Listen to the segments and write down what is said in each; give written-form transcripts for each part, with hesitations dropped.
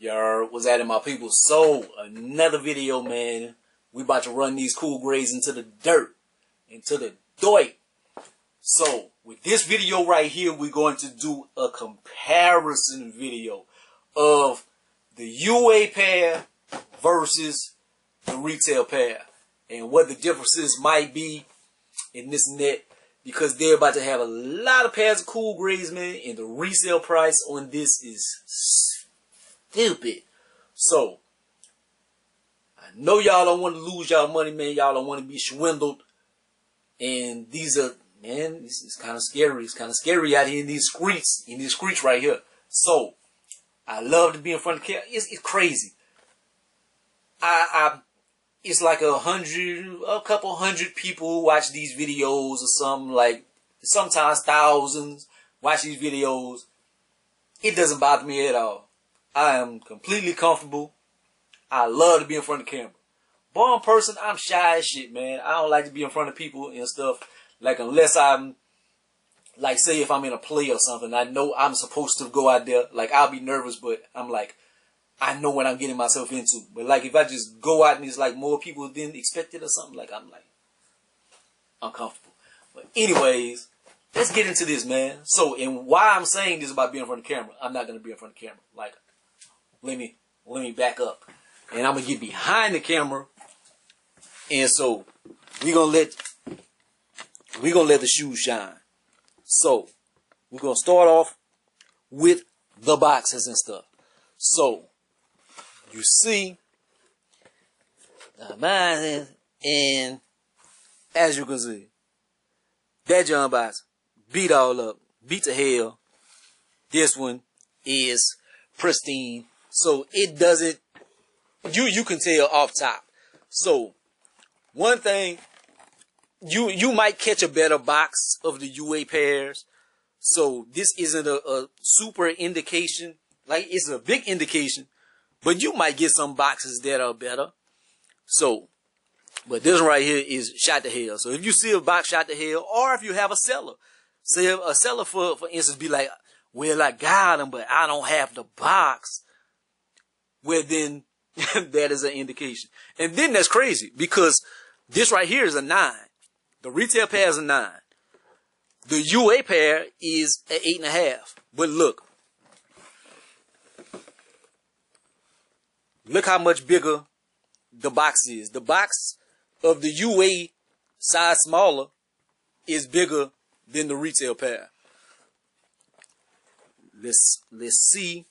Y'all, what's that in my people? So, another video, man. We about to run these cool grades into the dirt. Into the dirt. So, with this video right here, we're going to do a comparison video of the UA pair versus the retail pair. And what the differences might be in this and that. Because they're about to have a lot of pairs of cool grades, man. And the resale price on this is stupid. So, I know y'all don't want to lose y'all money, man. Y'all don't want to be swindled. And these are, man, this is kind of scary. It's kind of scary out here in these streets right here. So, I love to be in front of the camera. It's crazy. It's like a couple hundred people who watch these videos or something, like sometimes thousands watch these videos. It doesn't bother me at all. I am completely comfortable. I love to be in front of the camera. Born person, I'm shy as shit, man. I don't like to be in front of people and stuff. Like, unless I'm, like, say if I'm in a play or something, I know I'm supposed to go out there. Like, I'll be nervous, but I'm like, I know what I'm getting myself into. But like, if I just go out and it's like more people than expected or something, like, I'm like, uncomfortable. But anyways, let's get into this, man. So, and why I'm saying this about being in front of the camera, I'm not going to be in front of the camera. Like, let me back up. And I'm going to get behind the camera. And so, we're going to let the shoes shine. So, we're going to start off with the boxes and stuff. So, you see, mine, and as you can see, that John box beat all up, beat to hell. This one is pristine, so it doesn't. You can tell off top. So one thing, you might catch a better box of the UA pairs. So this isn't a super indication, like it's a big indication. But you might get some boxes that are better. So, but this one right here is shot to hell. So if you see a box shot to hell, or if you have a seller, say a seller for instance be like, well, I got them, but I don't have the box. Well, then that is an indication. And then that's crazy because this right here is a 9. The retail pair is a 9. The UA pair is an 8.5. But look. Look how much bigger the box is. The box of the UA size smaller is bigger than the retail pair. Let's see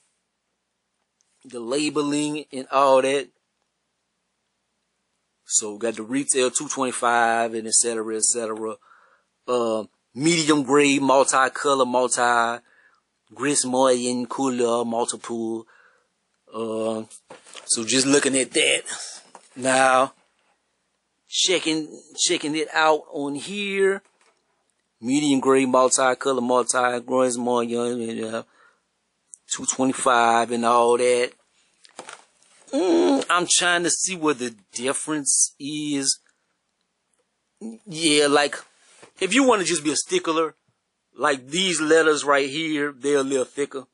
the labeling and all that. So we got the retail 225 and etc. etc. Medium grade, multi-color, multi-grismoyen color, multiple. So just looking at that now, checking it out on here. Medium grade, multi-color, multi-grades, more young, 225 and all that. I'm trying to see what the difference is. Yeah, like if you want to just be a stickler, like these letters right here, they're a little thicker.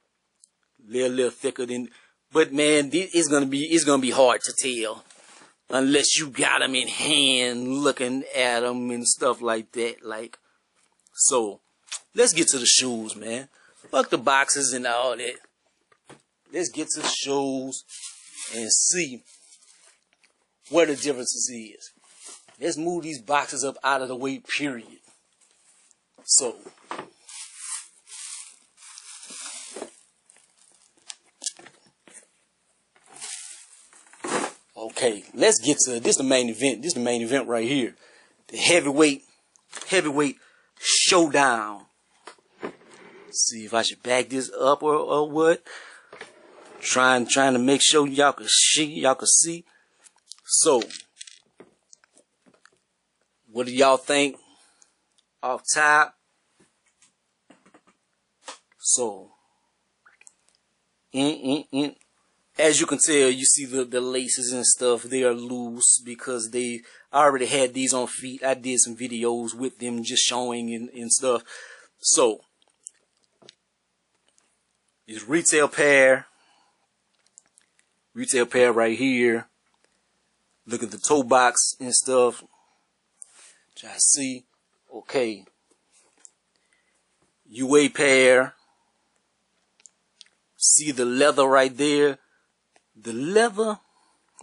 They're a little thicker than. But man, it's gonna be hard to tell unless you got them in hand, looking at them and stuff like that. Like, so let's get to the shoes, man. Fuck the boxes and all that. Let's get to the shoes and see what the differences is. Let's move these boxes up out of the way. Period. So. Okay, let's get to this. The main event. This is the main event right here. The heavyweight showdown. Let's see if I should back this up or what. Trying to make sure y'all can see. So, what do y'all think? Off top. So, as you can tell, you see the laces and stuff, they are loose because I already had these on feet. I did some videos with them just showing and stuff. So, this retail pair Retail pair right here. Look at the toe box and stuff. Try to see. Okay. UA pair. See the leather right there. The leather,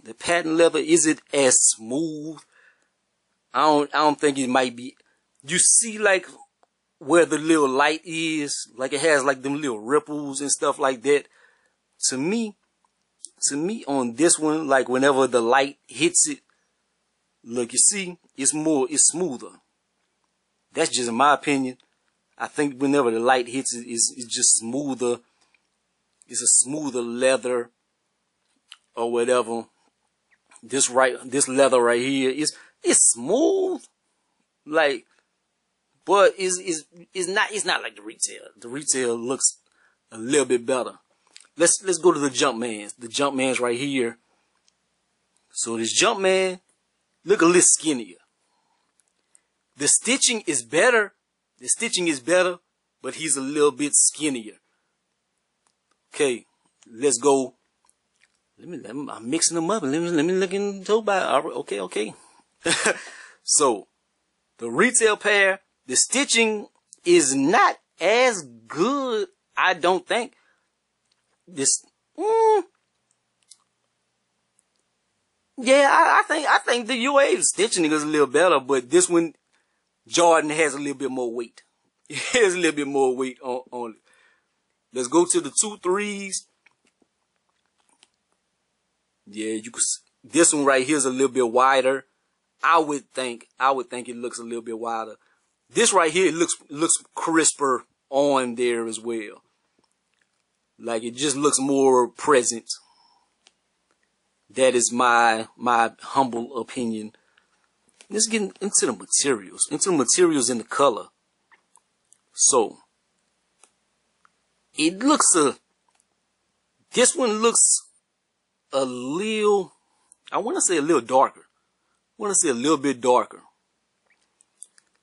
the patent leather, is it as smooth? I don't think it might be. You see like where the little light is, like it has like them little ripples and stuff like that. To me on this one, like whenever the light hits it, look, you see, it's smoother. That's just my opinion. I think whenever the light hits it, it's just smoother. It's a smoother leather or whatever. This leather right here it's smooth, like, but it's not like the retail. The retail looks a little bit better. Let's go to the Jumpman's. The Jumpman's right here. So this Jumpman look a little skinnier. The stitching is better. The stitching is better, but he's a little bit skinnier. Okay, let's go. I'm mixing them up. Let me look in the toe box. Okay. So, the retail pair, the stitching is not as good, I don't think. Yeah, I think the UA stitching is a little better, but this one, Jordan has a little bit more weight. It has a little bit more weight on it. Let's go to the 2 3s. Yeah, you could. This one right here is a little bit wider. I would think it looks a little bit wider. This right here looks crisper on there as well. Like it just looks more present. That is my humble opinion. Let's get into the materials. And the color. So it looks this one looks a little, I want to say a little darker. I want to say a little bit darker.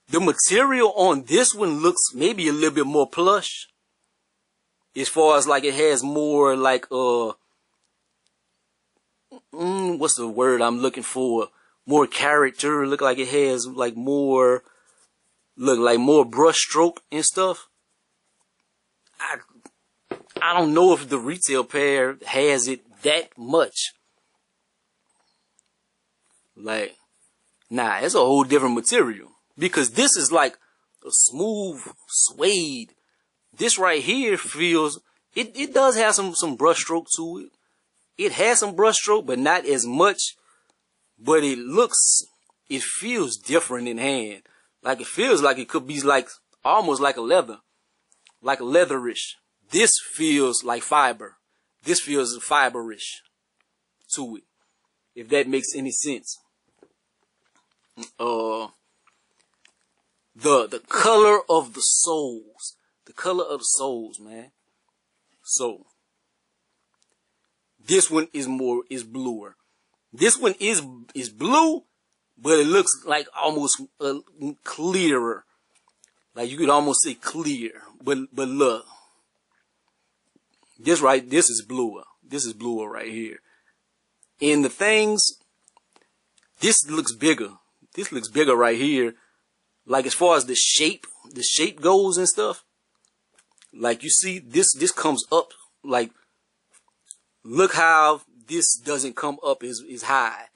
The material on this one looks maybe a little bit more plush. As far as like it has more like what's the word I'm looking for? More character. Look like it has like more brush stroke and stuff. I don't know if the retail pair has it that much. Like, nah, it's a whole different material. Because this is like a smooth suede. This right here feels, it does have some brush stroke to it. It has some brush stroke, but not as much. But it feels different in hand. Like it feels like it could be like, almost like a leather. Like a leatherish. This feels like fiber. This feels fiberish to it. If that makes any sense. The color of the soles. The color of the soles, man. So this one is bluer. This one is blue, but it looks like almost clearer. Like you could almost say clear. But look. This is bluer. This is bluer right here. And the things, this looks bigger. This looks bigger right here. Like as far as the shape goes and stuff. Like you see, this comes up. Like, look how this doesn't come up as high.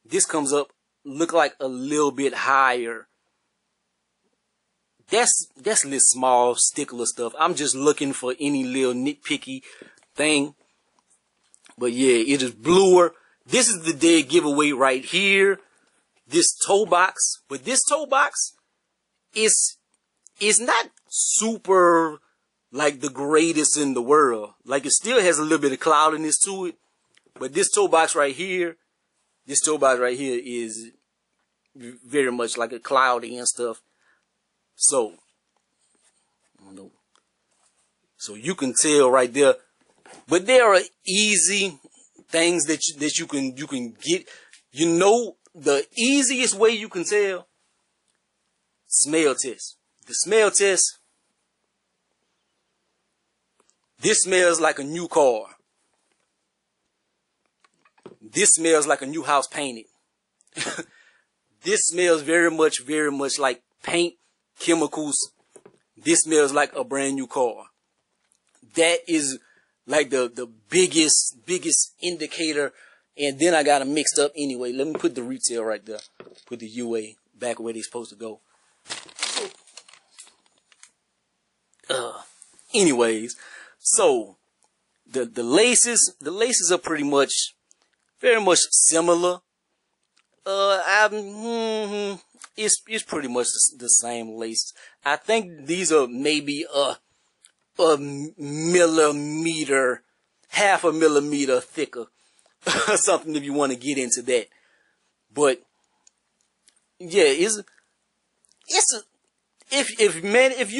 This comes up, look like a little bit higher. That's little small stickler stuff. I'm just looking for any little nitpicky thing. But yeah, it is bluer. This is the dead giveaway right here. This toe box. But this toe box is not super like the greatest in the world. Like it still has a little bit of cloudiness to it. But this toe box right here is very much like a cloudy and stuff. So, I don't know. So you can tell right there. But there are easy things that you can get. You know, the easiest way you can tell, smell test. The smell test. This smells like a new car. this smells like a new house painted. This smells very much like paint, chemicals. This smells like a brand new car. That is like the biggest indicator. And then I got them mixed up anyway. Let me put the retail right there. Put the UA back where they're supposed to go. Anyways, so the laces are pretty much very much similar. It's pretty much the same lace. I think these are maybe a millimeter, half a millimeter thicker, or something if you want to get into that. But yeah, if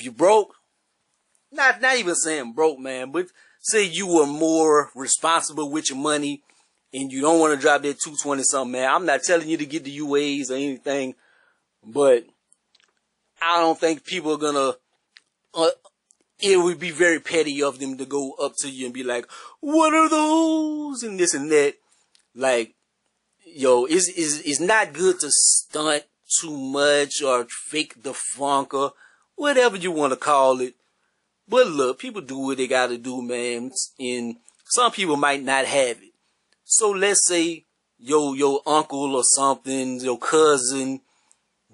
you broke, not even saying broke, man, but say you were more responsible with your money and you don't want to drop that 220 something, man. I'm not telling you to get the UAs or anything, but I don't think people are gonna, it would be very petty of them to go up to you and be like, what are those? And this and that. Like, yo, it's not good to stunt too much or fake the funk or whatever you want to call it. But look, people do what they gotta do, man. And some people might not have it. So let's say your uncle or something, your cousin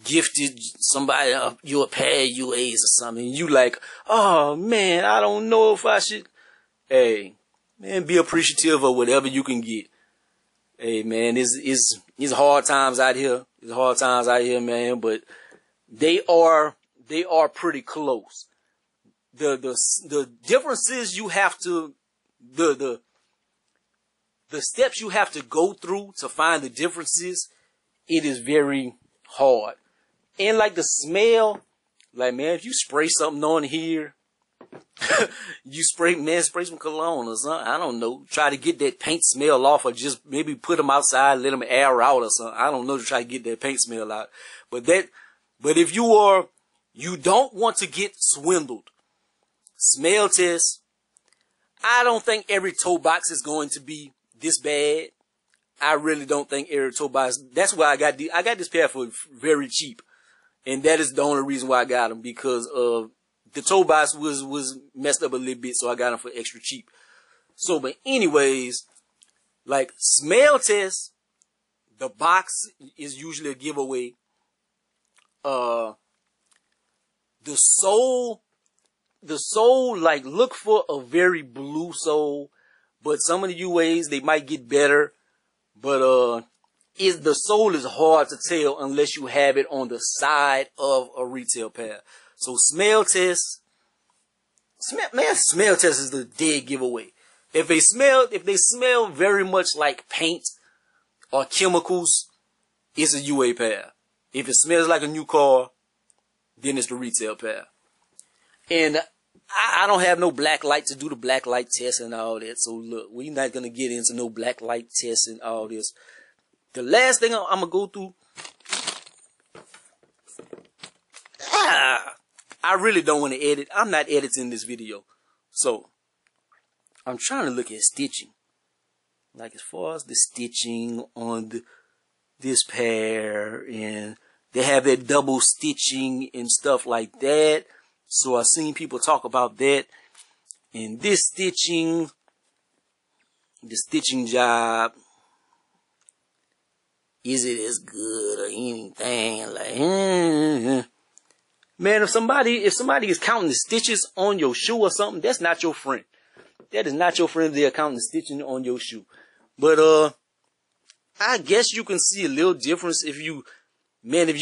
gifted somebody you a pair of UAs or something. And you like, oh man, I don't know if I should. Hey, man, be appreciative of whatever you can get. Hey man, it's hard times out here. It's hard times out here, man. But they are pretty close. The differences you have to the steps you have to go through to find the differences, it is very hard. And like the smell, like man, if you spray something on here, you spray some cologne or something. I don't know. Try to get that paint smell off, or just maybe put them outside, let them air out or something. I don't know, to try to get that paint smell out. But if you don't want to get swindled, smell test. I don't think every toe box is going to be this bad. I really don't think every toe box. That's why I got this pair for very cheap, and that is the only reason why I got them, because the toe box was messed up a little bit, so I got them for extra cheap. So, but anyways, like smell test, the box is usually a giveaway. The sole, like, look for a very blue sole, but some of the UAs, they might get better, but, the sole is hard to tell unless you have it on the side of a retail pair. So smell test is the dead giveaway. If they smell very much like paint or chemicals, it's a UA pair. If it smells like a new car, then it's the retail pair. And I don't have no black light to do the black light test and all that. So look, we're not going to get into no black light test and all this. The last thing I'm going to go through, I really don't want to edit. I'm not editing this video. So I'm trying to look at stitching. Like as far as the stitching on this pair, and they have that double stitching and stuff like that. So I've seen people talk about that. And this stitching, the stitching job, is it as good or anything? Like, man, if somebody is counting the stitches on your shoe or something, that's not your friend. That is not your friend. They're counting the stitching on your shoe. But I guess you can see a little difference if you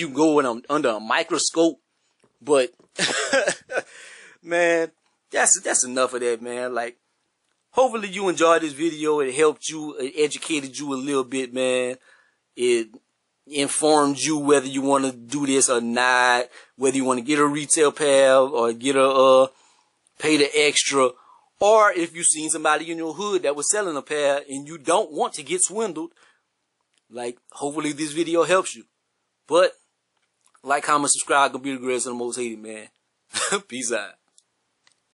go under a microscope. But man, that's enough of that, man. Like, hopefully you enjoyed this video. It helped you, it educated you a little bit, man. It informed you whether you want to do this or not, whether you want to get a retail pair or get pay the extra, or if you seen somebody in your hood that was selling a pair and you don't want to get swindled. Like, hopefully this video helps you. But like, comment, subscribe, gonna be the greatest and the most hated, man. Peace out.